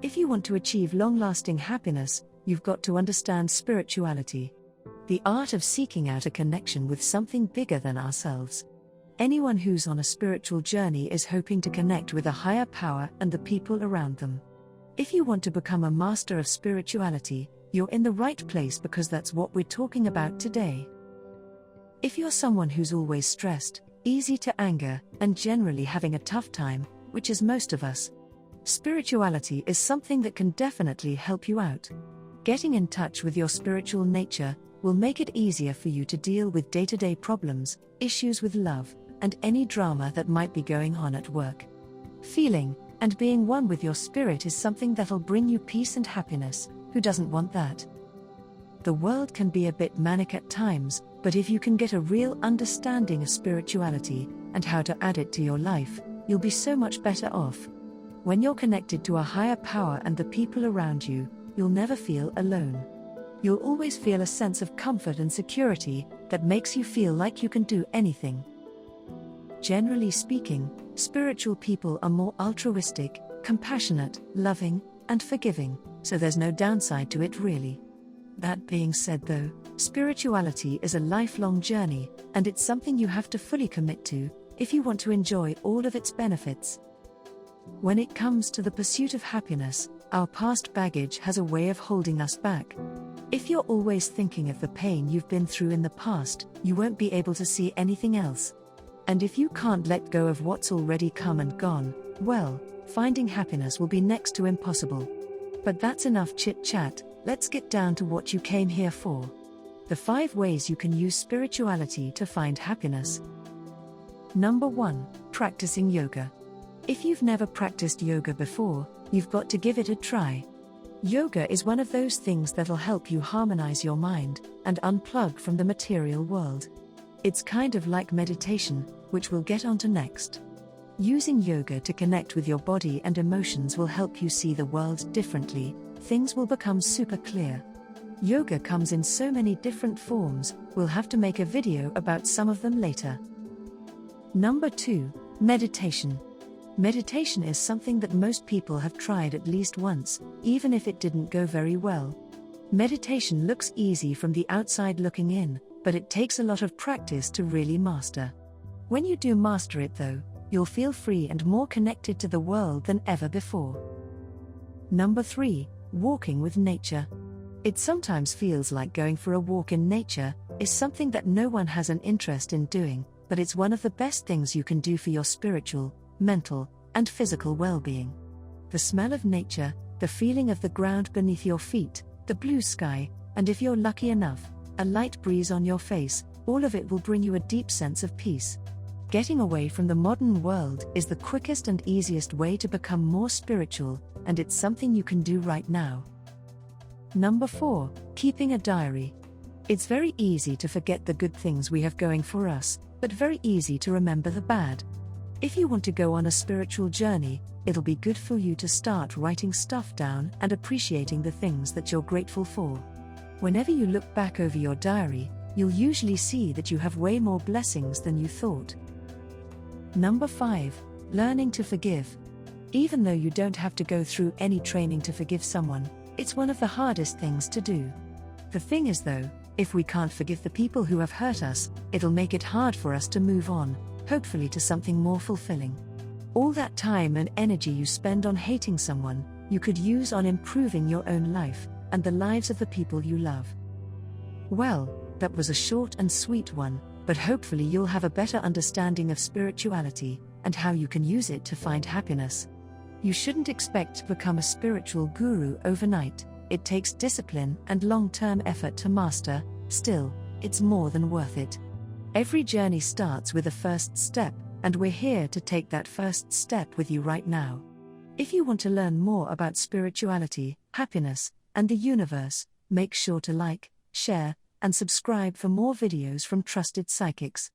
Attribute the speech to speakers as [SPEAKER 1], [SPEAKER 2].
[SPEAKER 1] If you want to achieve long-lasting happiness, you've got to understand spirituality. The art of seeking out a connection with something bigger than ourselves. Anyone who's on a spiritual journey is hoping to connect with a higher power and the people around them. If you want to become a master of spirituality, you're in the right place because that's what we're talking about today. If you're someone who's always stressed, easy to anger, and generally having a tough time, which is most of us, spirituality is something that can definitely help you out. Getting in touch with your spiritual nature will make it easier for you to deal with day-to-day problems, issues with love, and any drama that might be going on at work. Feeling and being one with your spirit is something that'll bring you peace and happiness. Who doesn't want that? The world can be a bit manic at times, but if you can get a real understanding of spirituality and how to add it to your life, you'll be so much better off. When you're connected to a higher power and the people around you, you'll never feel alone. You'll always feel a sense of comfort and security that makes you feel like you can do anything. Generally speaking, spiritual people are more altruistic, compassionate, loving, and forgiving, so there's no downside to it really. That being said though, spirituality is a lifelong journey, and it's something you have to fully commit to, if you want to enjoy all of its benefits. When it comes to the pursuit of happiness, our past baggage has a way of holding us back. If you're always thinking of the pain you've been through in the past, you won't be able to see anything else. And if you can't let go of what's already come and gone, well, finding happiness will be next to impossible. But that's enough chit-chat, let's get down to what you came here for. The 5 ways you can use spirituality to find happiness. Number 1, practicing yoga. If you've never practiced yoga before, you've got to give it a try. Yoga is one of those things that'll help you harmonize your mind and unplug from the material world. It's kind of like meditation, which we'll get onto next. Using yoga to connect with your body and emotions will help you see the world differently. Things will become super clear. Yoga comes in so many different forms, we'll have to make a video about some of them later. Number 2, meditation. Meditation is something that most people have tried at least once, even if it didn't go very well. Meditation looks easy from the outside looking in, but it takes a lot of practice to really master. When you do master it though, you'll feel free and more connected to the world than ever before. Number 3, walking with nature. It sometimes feels like going for a walk in nature is something that no one has an interest in doing, but it's one of the best things you can do for your spiritual, mental, and physical well-being. The smell of nature, the feeling of the ground beneath your feet, the blue sky, and if you're lucky enough, a light breeze on your face, all of it will bring you a deep sense of peace. Getting away from the modern world is the quickest and easiest way to become more spiritual, and it's something you can do right now. Number 4, keeping a diary. It's very easy to forget the good things we have going for us, but very easy to remember the bad. If you want to go on a spiritual journey, it'll be good for you to start writing stuff down and appreciating the things that you're grateful for. Whenever you look back over your diary, you'll usually see that you have way more blessings than you thought. Number 5, learning to forgive. Even though you don't have to go through any training to forgive someone, it's one of the hardest things to do. The thing is though, if we can't forgive the people who have hurt us, it'll make it hard for us to move on, hopefully to something more fulfilling. All that time and energy you spend on hating someone, you could use on improving your own life, and the lives of the people you love. Well, that was a short and sweet one, but hopefully you'll have a better understanding of spirituality, and how you can use it to find happiness. You shouldn't expect to become a spiritual guru overnight. It takes discipline and long-term effort to master. Still, it's more than worth it. Every journey starts with a first step, and we're here to take that first step with you right now. If you want to learn more about spirituality, happiness, and the universe, make sure to like, share, and subscribe for more videos from trusted psychics.